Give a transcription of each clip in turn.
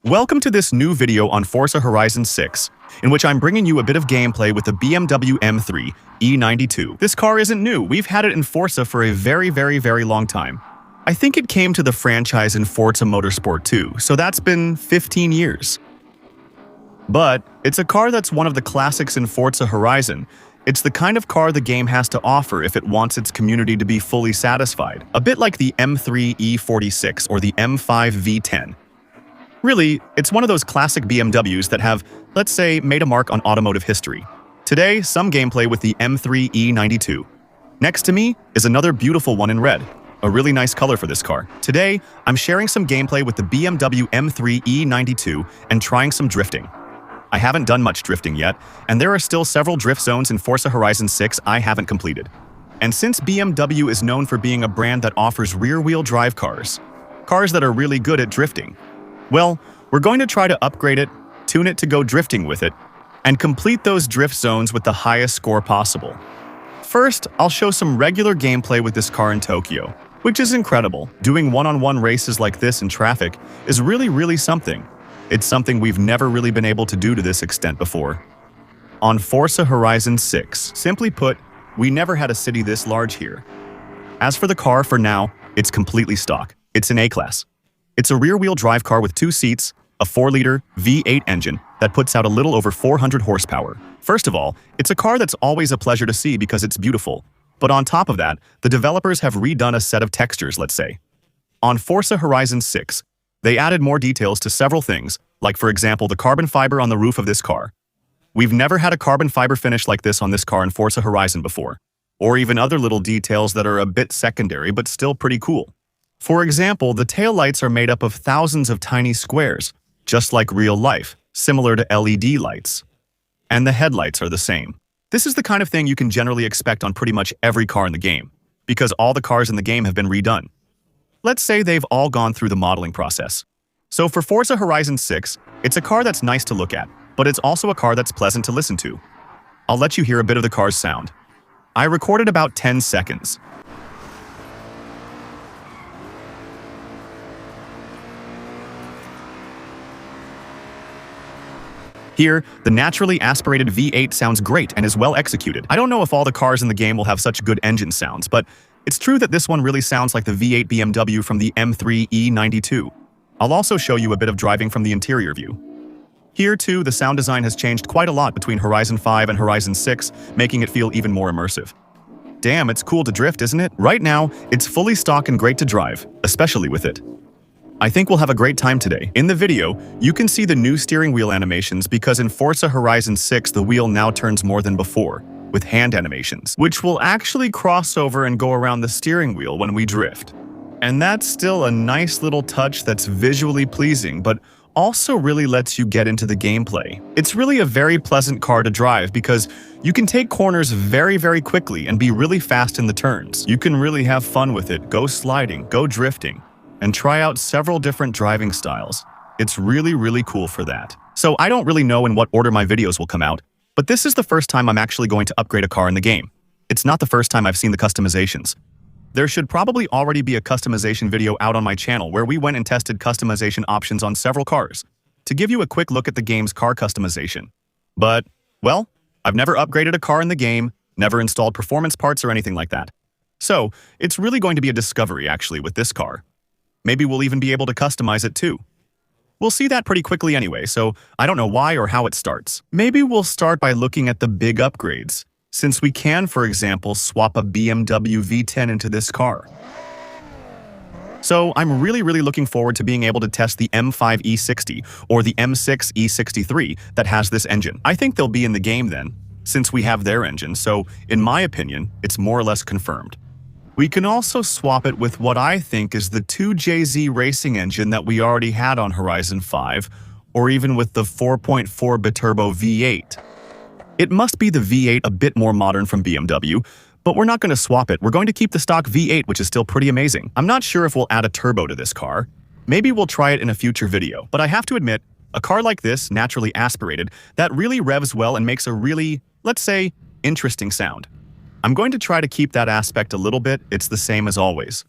Welcome to this new video on Forza Horizon 6, in which I'm bringing you a bit of gameplay with the BMW M3 E92. This car isn't new, we've had it in Forza for a very long time. I think it came to the franchise in Forza Motorsport 2, so that's been 15 years. But it's a car that's one of the classics in Forza Horizon. It's the kind of car the game has to offer if it wants its community to be fully satisfied, a bit like the M3 E46 or the M5 V10. Really, it's one of those classic BMWs that have, let's say, made a mark on automotive history. Today, some gameplay with the M3 E92. Next to me is another beautiful one in red, a really nice color for this car. Today, I'm sharing some gameplay with the BMW M3 E92 and trying some drifting. I haven't done much drifting yet, and there are still several drift zones in Forza Horizon 6 I haven't completed. And since BMW is known for being a brand that offers rear-wheel drive cars that are really good at drifting, well, we're going to try to upgrade it, tune it to go drifting with it, and complete those drift zones with the highest score possible. First, I'll show some regular gameplay with this car in Tokyo, which is incredible. Doing one-on-one races like this in traffic is really something. It's something we've never really been able to do to this extent before. On Forza Horizon 6, simply put, we never had a city this large here. As for the car, for now, it's completely stock. It's an A-Class. It's a rear-wheel drive car with 2 seats, a 4-liter V8 engine that puts out a little over 400 horsepower. First of all, it's a car that's always a pleasure to see because it's beautiful. But on top of that, the developers have redone a set of textures, let's say. On Forza Horizon 6, they added more details to several things, like for example the carbon fiber on the roof of this car. We've never had a carbon fiber finish like this on this car in Forza Horizon before, or even other little details that are a bit secondary but still pretty cool. For example, the taillights are made up of thousands of tiny squares, just like real life, similar to LED lights. And the headlights are the same. This is the kind of thing you can generally expect on pretty much every car in the game, because all the cars in the game have been redone. Let's say they've all gone through the modeling process. So for Forza Horizon 6, it's a car that's nice to look at, but it's also a car that's pleasant to listen to. I'll let you hear a bit of the car's sound. I recorded about 10 seconds. Here, the naturally aspirated V8 sounds great and is well executed. I don't know if all the cars in the game will have such good engine sounds, but it's true that this one really sounds like the V8 BMW from the M3 E92. I'll also show you a bit of driving from the interior view. Here too, the sound design has changed quite a lot between Horizon 5 and Horizon 6, making it feel even more immersive. Damn, it's cool to drift, isn't it? Right now, it's fully stock and great to drive, especially with it. I think we'll have a great time today. In the video, you can see the new steering wheel animations because in Forza Horizon 6 the wheel now turns more than before, with hand animations, which will actually cross over and go around the steering wheel when we drift. And that's still a nice little touch that's visually pleasing, but also really lets you get into the gameplay. It's really a very pleasant car to drive because you can take corners very quickly and be really fast in the turns. You can really have fun with it, go sliding, go drifting, and try out several different driving styles. It's really cool for that. So I don't really know in what order my videos will come out, but this is the first time I'm actually going to upgrade a car in the game. It's not the first time I've seen the customizations. There should probably already be a customization video out on my channel where we went and tested customization options on several cars, to give you a quick look at the game's car customization. But, well, I've never upgraded a car in the game, never installed performance parts or anything like that. So, it's really going to be a discovery actually with this car. Maybe we'll even be able to customize it too. We'll see that pretty quickly anyway, so I don't know why or how it starts. Maybe we'll start by looking at the big upgrades, since we can, for example, swap a BMW V10 into this car. So I'm really looking forward to being able to test the M5 E60 or the M6 E63 that has this engine. I think they'll be in the game then, since we have their engine, so in my opinion, it's more or less confirmed. We can also swap it with what I think is the 2JZ racing engine that we already had on Horizon 5, or even with the 4.4 biturbo V8. It must be the V8 a bit more modern from BMW, but we're not going to swap it. We're going to keep the stock V8, which is still pretty amazing. I'm not sure if we'll add a turbo to this car. Maybe we'll try it in a future video, but I have to admit, a car like this, naturally aspirated, that really revs well and makes a really, let's say, interesting sound. I'm going to try to keep that aspect a little bit. It's the same as always.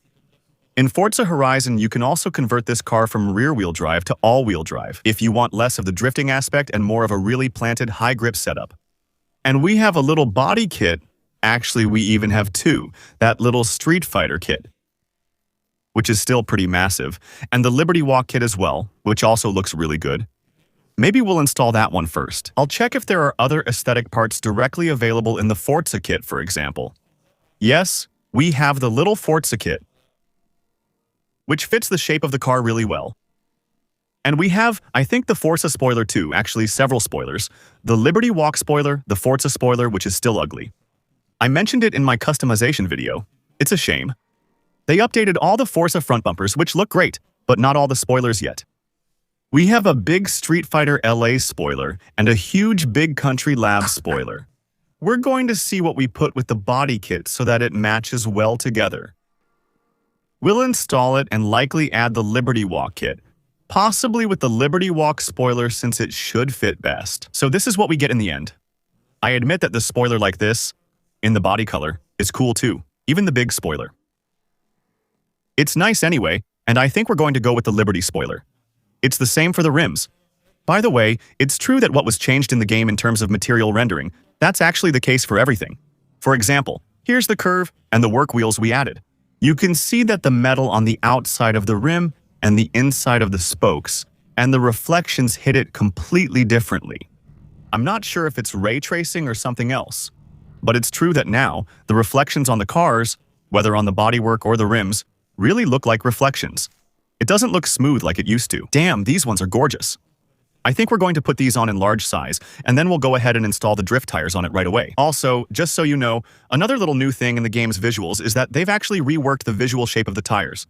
In Forza Horizon, you can also convert this car from rear-wheel drive to all-wheel drive if you want less of the drifting aspect and more of a really planted high-grip setup. And we have a little body kit. Actually, we even have two. That little Street Fighter kit, which is still pretty massive, and the Liberty Walk kit as well, which also looks really good. Maybe we'll install that one first. I'll check if there are other aesthetic parts directly available in the Forza kit, for example. Yes, we have the little Forza kit, which fits the shape of the car really well. And we have, I think, the Forza spoiler too, actually several spoilers. The Liberty Walk spoiler, the Forza spoiler, which is still ugly. I mentioned it in my customization video. It's a shame. They updated all the Forza front bumpers, which look great, but not all the spoilers yet. We have a big Street Fighter LA spoiler and a huge Big Country Labs spoiler. We're going to see what we put with the body kit so that it matches well together. We'll install it and likely add the Liberty Walk kit, possibly with the Liberty Walk spoiler since it should fit best. So this is what we get in the end. I admit that the spoiler like this, in the body color, is cool too, even the big spoiler. It's nice anyway, and I think we're going to go with the Liberty spoiler. It's the same for the rims. By the way, it's true that what was changed in the game in terms of material rendering, that's actually the case for everything. For example, here's the curve and the work wheels we added. You can see that the metal on the outside of the rim and the inside of the spokes and the reflections hit it completely differently. I'm not sure if it's ray tracing or something else, but it's true that now the reflections on the cars, whether on the bodywork or the rims, really look like reflections. It doesn't look smooth like it used to. Damn, these ones are gorgeous. I think we're going to put these on in large size, and then we'll go ahead and install the drift tires on it right away. Also, just so you know, another little new thing in the game's visuals is that they've actually reworked the visual shape of the tires.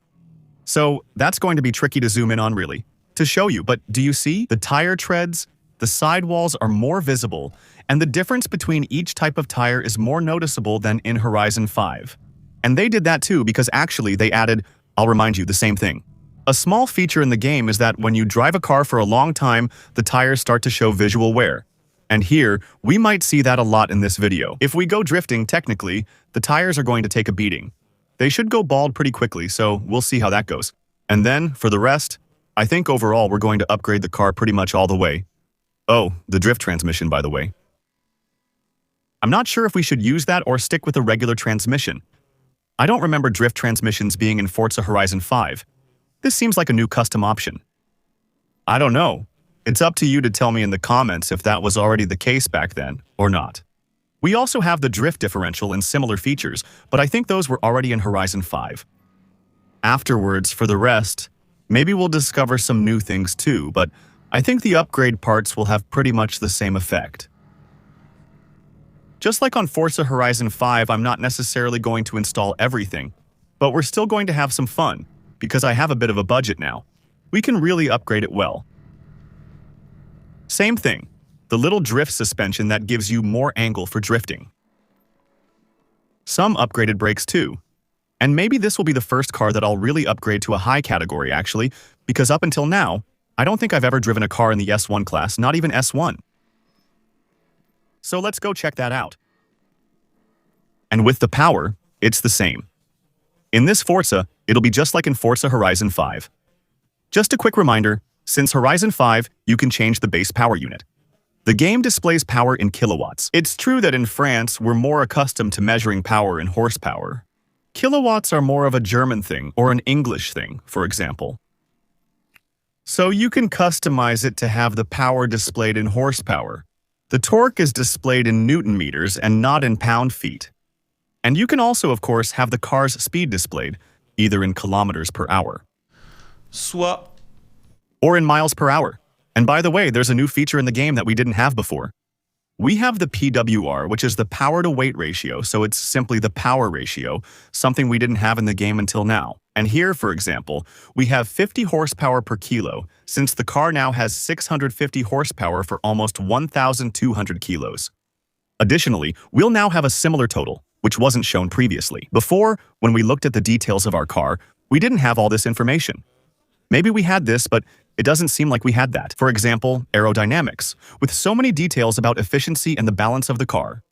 So that's going to be tricky to zoom in on really, to show you, but do you see? The tire treads, the sidewalls are more visible, and the difference between each type of tire is more noticeable than in Horizon 5. And they did that too because actually they added, I'll remind you, the same thing. A small feature in the game is that when you drive a car for a long time, the tires start to show visual wear. And here, we might see that a lot in this video. If we go drifting, technically, the tires are going to take a beating. They should go bald pretty quickly, so we'll see how that goes. And then, for the rest, I think overall we're going to upgrade the car pretty much all the way. Oh, the drift transmission, by the way. I'm not sure if we should use that or stick with a regular transmission. I don't remember drift transmissions being in Forza Horizon 5. This seems like a new custom option. I don't know. It's up to you to tell me in the comments if that was already the case back then or not. We also have the drift differential and similar features, but I think those were already in Horizon 5. Afterwards, for the rest, maybe we'll discover some new things too, but I think the upgrade parts will have pretty much the same effect. Just like on Forza Horizon 5, I'm not necessarily going to install everything, but we're still going to have some fun, because I have a bit of a budget now. We can really upgrade it well. Same thing, the little drift suspension that gives you more angle for drifting. Some upgraded brakes too. And maybe this will be the first car that I'll really upgrade to a high category actually, because up until now, I don't think I've ever driven a car in the S1 class, not even S1. So let's go check that out. And with the power, it's the same. In this Forza, it'll be just like in Forza Horizon 5. Just a quick reminder, since Horizon 5, you can change the base power unit. The game displays power in kilowatts. It's true that in France, we're more accustomed to measuring power in horsepower. Kilowatts are more of a German thing or an English thing, for example. So you can customize it to have the power displayed in horsepower. The torque is displayed in Newton meters and not in pound-feet. And you can also, of course, have the car's speed displayed, either in kilometers per hour, or in miles per hour. And by the way, there's a new feature in the game that we didn't have before. We have the PWR, which is the power-to-weight ratio, so it's simply the power ratio, something we didn't have in the game until now. And here, for example, we have 50 horsepower per kilo, since the car now has 650 horsepower for almost 1,200 kilos. Additionally, we'll now have a similar total, which wasn't shown previously. Before, when we looked at the details of our car, we didn't have all this information. Maybe we had this, but it doesn't seem like we had that. For example, aerodynamics, with so many details about efficiency and the balance of the car.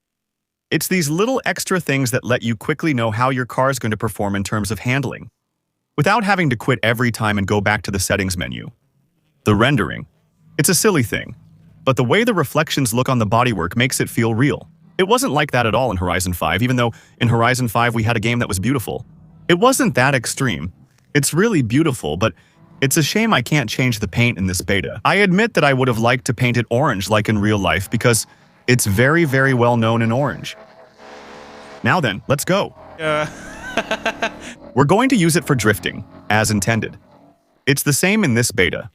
It's these little extra things that let you quickly know how your car is going to perform in terms of handling. without having to quit every time and go back to the settings menu. The rendering. It's a silly thing, but the way the reflections look on the bodywork makes it feel real. It wasn't like that at all in Horizon 5, even though in Horizon 5 we had a game that was beautiful. It wasn't that extreme. It's really beautiful, but it's a shame I can't change the paint in this beta. I admit that I would have liked to paint it orange like in real life because it's very, very well known in orange. Now then, let's go. We're going to use it for drifting, as intended. It's the same in this beta.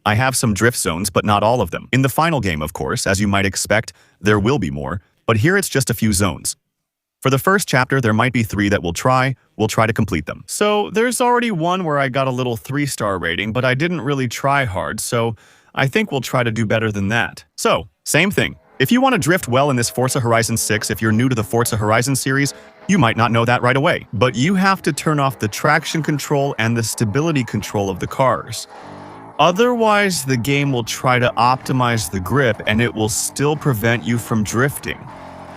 I have some drift zones, but not all of them. In the final game, of course, as you might expect, there will be more, but here it's just a few zones. For the first chapter, there might be 3 that we'll try to complete them. So there's already one where I got a little 3-star rating, but I didn't really try hard, so I think we'll try to do better than that. So, same thing. If you want to drift well in this Forza Horizon 6, if you're new to the Forza Horizon series, you might not know that right away. But you have to turn off the traction control and the stability control of the cars. Otherwise, the game will try to optimize the grip and it will still prevent you from drifting.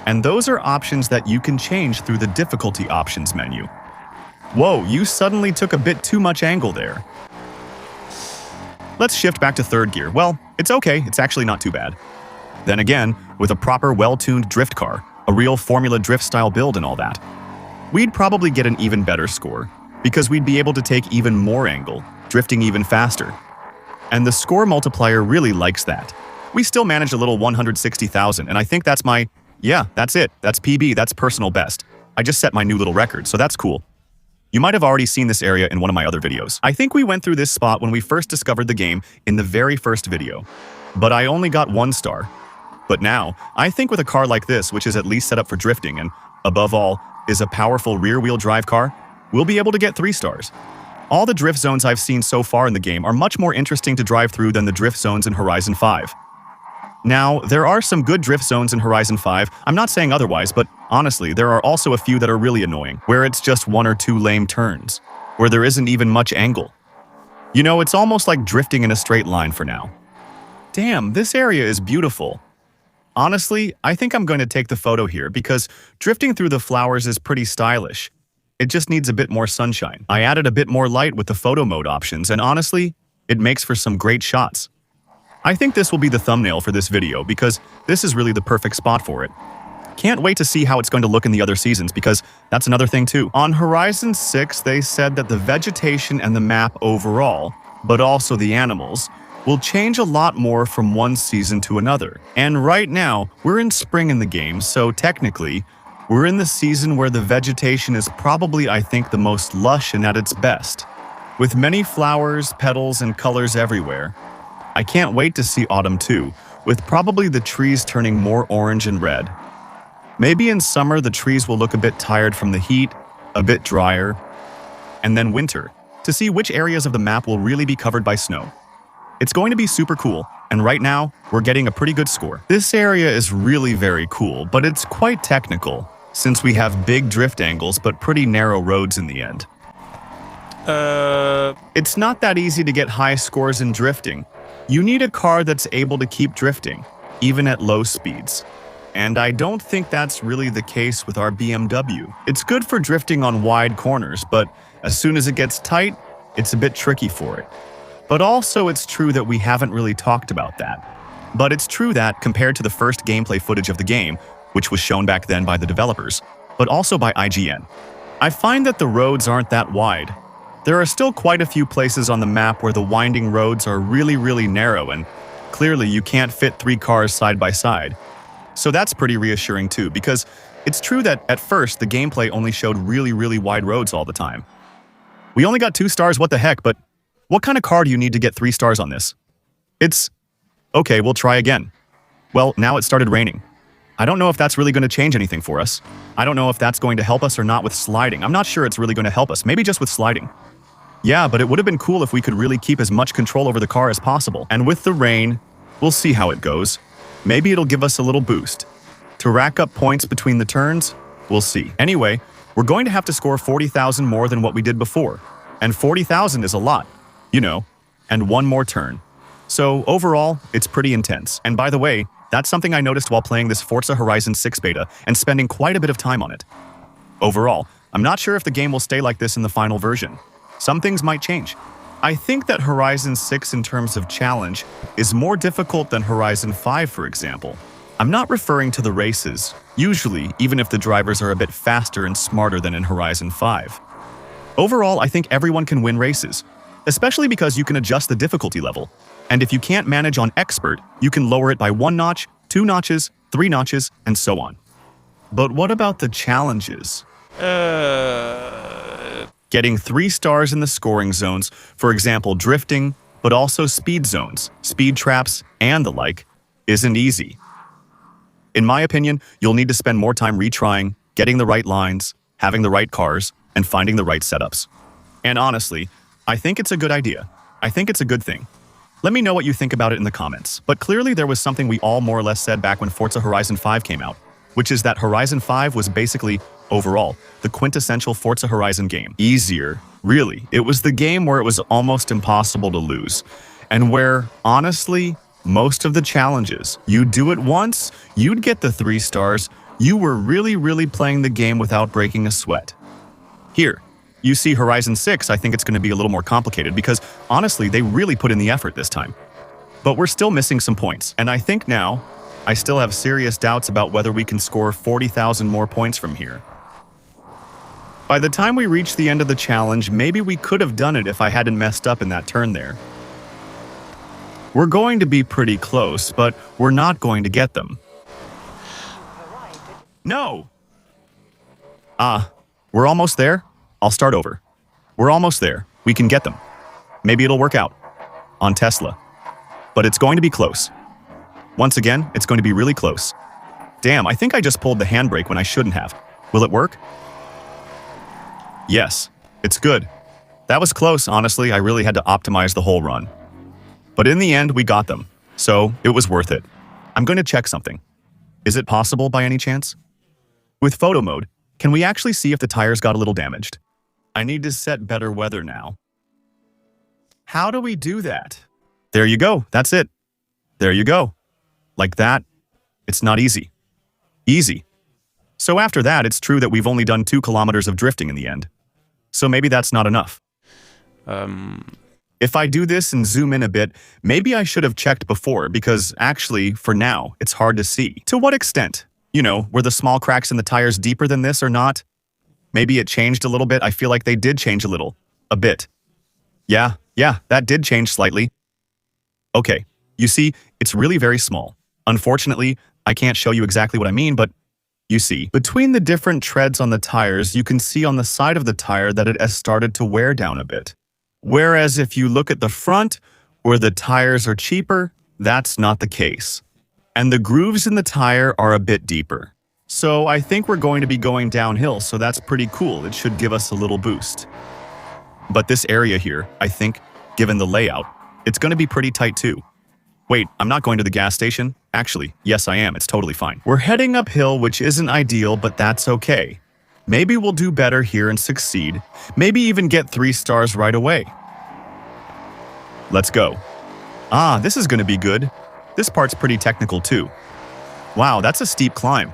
And those are options that you can change through the difficulty options menu. Whoa, you suddenly took a bit too much angle there. Let's shift back to 3rd gear. Well, it's okay, it's actually not too bad. Then again, with a proper well-tuned drift car, a real Formula Drift style build and all that, we'd probably get an even better score, because we'd be able to take even more angle, drifting even faster. And the score multiplier really likes that. We still managed a little 160,000, and I think that's yeah, that's it. That's PB, that's personal best. I just set my new little record, so that's cool. You might have already seen this area in one of my other videos. I think we went through this spot when we first discovered the game in the very first video. But I only got 1 star. But now, I think with a car like this, which is at least set up for drifting and, above all, is a powerful rear-wheel drive car, we'll be able to get 3 stars. All the drift zones I've seen so far in the game are much more interesting to drive through than the drift zones in Horizon 5. Now, there are some good drift zones in Horizon 5, I'm not saying otherwise, but honestly, there are also a few that are really annoying, where it's just 1 or 2 lame turns, where there isn't even much angle. You know, it's almost like drifting in a straight line for now. Damn, this area is beautiful. Honestly, I think I'm going to take the photo here because drifting through the flowers is pretty stylish. It just needs a bit more sunshine. I added a bit more light with the photo mode options, and honestly, it makes for some great shots. I think this will be the thumbnail for this video because this is really the perfect spot for it. Can't wait to see how it's going to look in the other seasons because that's another thing too. On Horizon 6, they said that the vegetation and the map overall, but also the animals, will change a lot more from one season to another. And right now, we're in spring in the game, so technically, we're in the season where the vegetation is probably, I think, the most lush and at its best. With many flowers, petals, and colors everywhere. I can't wait to see autumn too, with probably the trees turning more orange and red. Maybe in summer the trees will look a bit tired from the heat, a bit drier, and then winter, to see which areas of the map will really be covered by snow. It's going to be super cool, and right now, we're getting a pretty good score. This area is really very cool, but it's quite technical, since we have big drift angles but pretty narrow roads in the end. It's not that easy to get high scores in drifting. You need a car that's able to keep drifting, even at low speeds. And I don't think that's really the case with our BMW. It's good for drifting on wide corners, but as soon as it gets tight, it's a bit tricky for it. But also it's true that we haven't really talked about that. But it's true that, compared to the first gameplay footage of the game, which was shown back then by the developers, but also by IGN, I find that the roads aren't that wide. There are still quite a few places on the map where the winding roads are really narrow and clearly you can't fit 3 cars side by side. So that's pretty reassuring too, because it's true that at first the gameplay only showed really wide roads all the time. We only got 2 stars, what the heck, but what kind of car do you need to get 3 stars on this? Okay, we'll try again. Well, now it started raining. I don't know if that's really going to change anything for us. I don't know if that's going to help us or not with sliding. I'm not sure it's really going to help us, maybe just with sliding. Yeah, but it would have been cool if we could really keep as much control over the car as possible. And with the rain, we'll see how it goes. Maybe it'll give us a little boost. To rack up points between the turns, we'll see. Anyway, we're going to have to score 40,000 more than what we did before. And 40,000 is a lot, you know, and 1 more turn. So overall, it's pretty intense. And by the way, that's something I noticed while playing this Forza Horizon 6 beta and spending quite a bit of time on it. Overall, I'm not sure if the game will stay like this in the final version. Some things might change. I think that Horizon 6 in terms of challenge is more difficult than Horizon 5, for example. I'm not referring to the races, usually even if the drivers are a bit faster and smarter than in Horizon 5. Overall, I think everyone can win races, especially because you can adjust the difficulty level. And if you can't manage on Expert, you can lower it by 1 notch, 2 notches, 3 notches, and so on. But what about the challenges? Getting 3 stars in the scoring zones, for example drifting, but also speed zones, speed traps, and the like, isn't easy. In my opinion, you'll need to spend more time retrying, getting the right lines, having the right cars, and finding the right setups. And honestly, I think it's a good idea. I think it's a good thing. Let me know what you think about it in the comments. But clearly there was something we all more or less said back when Forza Horizon 5 came out, which is that Horizon 5 was basically, overall, the quintessential Forza Horizon game. Easier, really. It was the game where it was almost impossible to lose, and where, honestly, most of the challenges, you'd do it once, you'd get the 3 stars, you were really playing the game without breaking a sweat. Here, you see Horizon 6, I think it's going to be a little more complicated because, honestly, they really put in the effort this time. But we're still missing some points, and I think now, I still have serious doubts about whether we can score 40,000 more points from here. By the time we reach the end of the challenge, maybe we could have done it if I hadn't messed up in that turn there. We're going to be pretty close, but we're not going to get them. No! We're almost there. I'll start over. We're almost there. We can get them. Maybe it'll work out. On Tesla. But it's going to be close. Once again, it's going to be really close. Damn, I think I just pulled the handbrake when I shouldn't have. Will it work? Yes, it's good. That was close, honestly. I really had to optimize the whole run. But in the end, we got them. So, it was worth it. I'm going to check something. Is it possible by any chance? With photo mode, can we actually see if the tires got a little damaged? I need to set better weather now. How do we do that? There you go. That's it. There you go. Like that. It's not easy. Easy. So after that, it's true that we've only done 2 kilometers of drifting in the end. So maybe that's not enough. If I do this and zoom in a bit, maybe I should have checked before because actually, for now, it's hard to see. To what extent? You know, were the small cracks in the tires deeper than this or not? Maybe it changed a little bit. I feel like they did change a little. A bit. Yeah, that did change slightly. Okay, you see, it's really very small. Unfortunately, I can't show you exactly what I mean, but you see, between the different treads on the tires, you can see on the side of the tire that it has started to wear down a bit. Whereas if you look at the front, where the tires are cheaper, that's not the case. And the grooves in the tire are a bit deeper. So I think we're going to be going downhill, so that's pretty cool. It should give us a little boost. But this area here, I think, given the layout, it's going to be pretty tight too. Wait, I'm not going to the gas station? Actually, yes I am, it's totally fine. We're heading uphill, which isn't ideal, but that's okay. Maybe we'll do better here and succeed. Maybe even get 3 stars right away. Let's go. This is going to be good. This part's pretty technical too. Wow, that's a steep climb.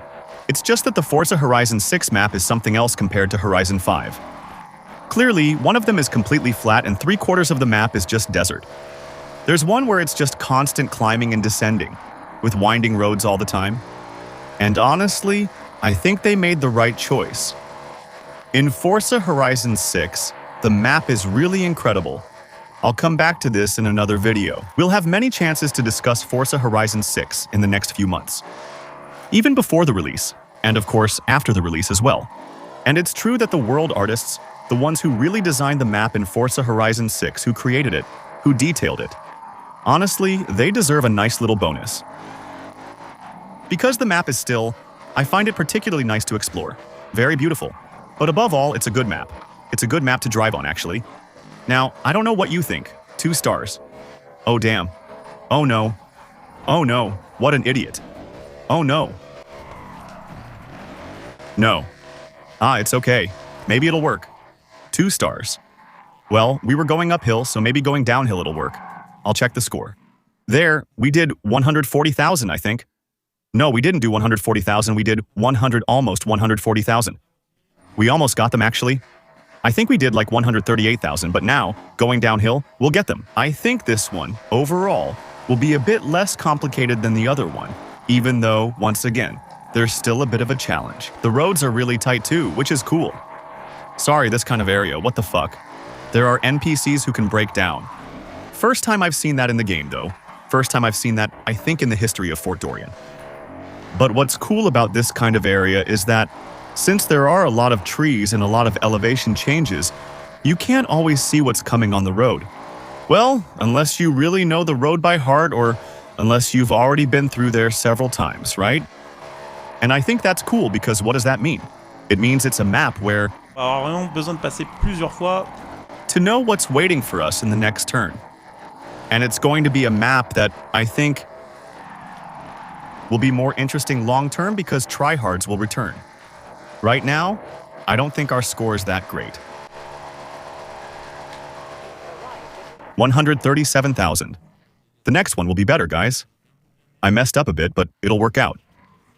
It's just that the Forza Horizon 6 map is something else compared to Horizon 5. Clearly, one of them is completely flat and 3/4 of the map is just desert. There's one where it's just constant climbing and descending, with winding roads all the time. And honestly, I think they made the right choice. In Forza Horizon 6, the map is really incredible. I'll come back to this in another video. We'll have many chances to discuss Forza Horizon 6 in the next few months. Even before the release, and of course after the release as well. And it's true that the world artists, the ones who really designed the map in Forza Horizon 6, who created it, who detailed it, honestly, they deserve a nice little bonus. Because the map is still, I find it particularly nice to explore. Very beautiful. But above all, it's a good map. It's a good map to drive on, actually. Now, I don't know what you think. 2 stars. Oh, damn. Oh, no. Oh, no. What an idiot. Oh, no. No. It's okay. Maybe it'll work. 2 stars. Well, we were going uphill, so maybe going downhill it'll work. I'll check the score. There, we did 140,000, I think. No, we didn't do 140,000, we did almost 140,000. We almost got them, actually. I think we did like 138,000, but now, going downhill, we'll get them. I think this one, overall, will be a bit less complicated than the other one, even though, once again, there's still a bit of a challenge. The roads are really tight too, which is cool. Sorry, this kind of area, what the fuck? There are NPCs who can break down. First time I've seen that in the game, though. First time I've seen that, I think, in the history of Fort Dorian. But what's cool about this kind of area is that, since there are a lot of trees and a lot of elevation changes, you can't always see what's coming on the road. Well, unless you really know the road by heart or unless you've already been through there several times, right? And I think that's cool because what does that mean? It means it's a map where to know what's waiting for us in the next turn. And it's going to be a map that I think will be more interesting long-term because tryhards will return. Right now, I don't think our score is that great. 137,000. The next one will be better, guys. I messed up a bit, but it'll work out.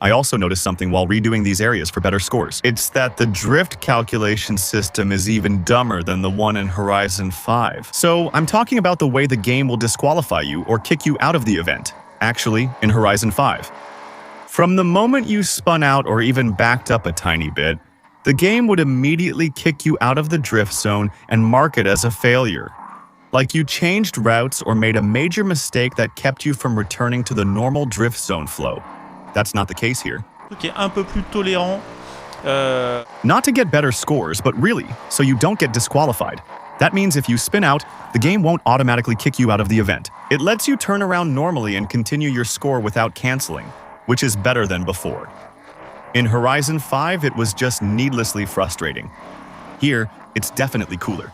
I also noticed something while redoing these areas for better scores. It's that the drift calculation system is even dumber than the one in Horizon 5. So I'm talking about the way the game will disqualify you or kick you out of the event, actually, in Horizon 5. From the moment you spun out or even backed up a tiny bit, the game would immediately kick you out of the drift zone and mark it as a failure. Like you changed routes or made a major mistake that kept you from returning to the normal drift zone flow. That's not the case here. Not to get better scores, but really, so you don't get disqualified. That means if you spin out, the game won't automatically kick you out of the event. It lets you turn around normally and continue your score without canceling, which is better than before. In Horizon 5, it was just needlessly frustrating. Here, it's definitely cooler.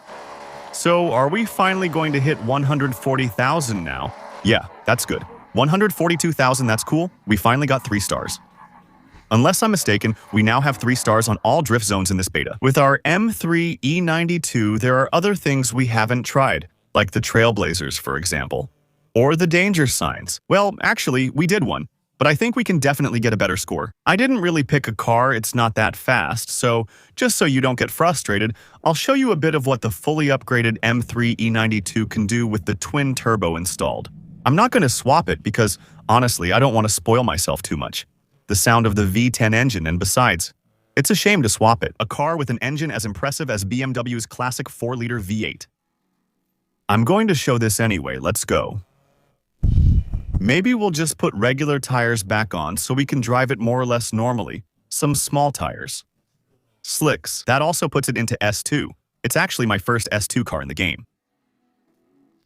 So, are we finally going to hit 140,000 now? Yeah, that's good. 142,000, that's cool. We finally got 3 stars. Unless I'm mistaken, we now have 3 stars on all drift zones in this beta. With our M3 E92, there are other things we haven't tried, like the trailblazers, for example. Or the danger signs. Well, actually, we did one, but I think we can definitely get a better score. I didn't really pick a car, it's not that fast, so just so you don't get frustrated, I'll show you a bit of what the fully upgraded M3 E92 can do with the twin turbo installed. I'm not going to swap it because, honestly, I don't want to spoil myself too much. The sound of the V10 engine, and besides, it's a shame to swap it. A car with an engine as impressive as BMW's classic 4-liter V8. I'm going to show this anyway, let's go. Maybe we'll just put regular tires back on so we can drive it more or less normally. Some small tires. Slicks. That also puts it into S2. It's actually my first S2 car in the game.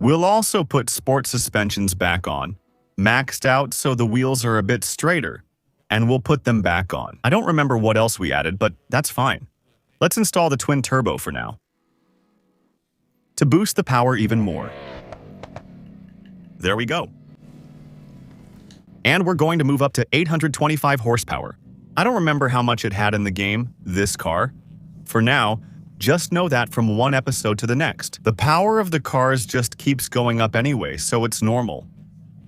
We'll also put sport suspensions back on, maxed out so the wheels are a bit straighter, and we'll put them back on. I don't remember what else we added, but that's fine. Let's install the twin turbo for now. To boost the power even more. There we go. And we're going to move up to 825 horsepower. I don't remember how much it had in the game, this car. For now, just know that from one episode to the next. The power of the cars just keeps going up anyway, so it's normal.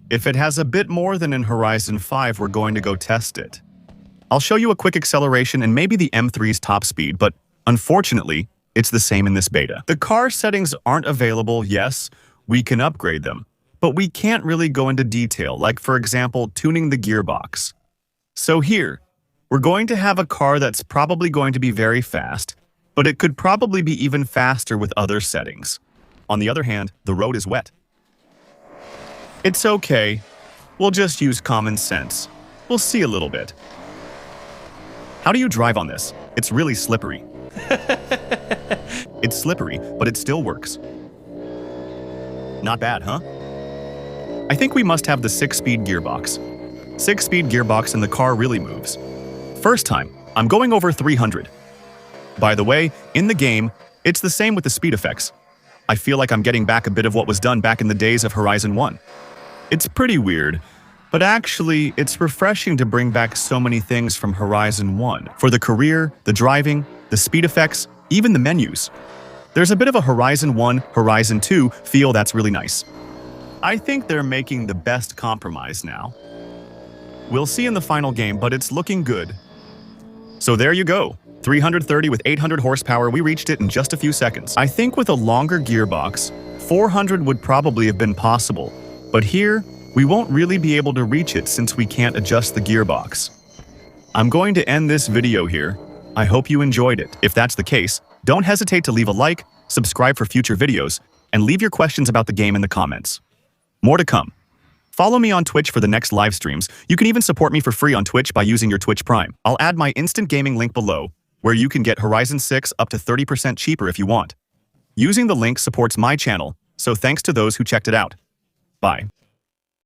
If it has a bit more than in Horizon 5, we're going to go test it. I'll show you a quick acceleration and maybe the M3's top speed, but unfortunately, it's the same in this beta. The car settings aren't available, yes, we can upgrade them, but we can't really go into detail, like for example, tuning the gearbox. So here, we're going to have a car that's probably going to be very fast, but it could probably be even faster with other settings. On the other hand, the road is wet. It's okay. We'll just use common sense. We'll see a little bit. How do you drive on this? It's really slippery. It's slippery, but it still works. Not bad, huh? I think we must have the 6-speed gearbox. 6-speed gearbox and the car really moves. First time, I'm going over 300. By the way, in the game, it's the same with the speed effects. I feel like I'm getting back a bit of what was done back in the days of Horizon 1. It's pretty weird, but actually, it's refreshing to bring back so many things from Horizon 1. For the career, the driving, the speed effects, even the menus. There's a bit of a Horizon 1, Horizon 2 feel that's really nice. I think they're making the best compromise now. We'll see in the final game, but it's looking good. So there you go. 330 with 800 horsepower, we reached it in just a few seconds. I think with a longer gearbox, 400 would probably have been possible, but here, we won't really be able to reach it since we can't adjust the gearbox. I'm going to end this video here. I hope you enjoyed it. If that's the case, don't hesitate to leave a like, subscribe for future videos, and leave your questions about the game in the comments. More to come. Follow me on Twitch for the next live streams. You can even support me for free on Twitch by using your Twitch Prime. I'll add my instant gaming link below, where you can get Horizon 6 up to 30% cheaper if you want. Using the link supports my channel, so thanks to those who checked it out. Bye.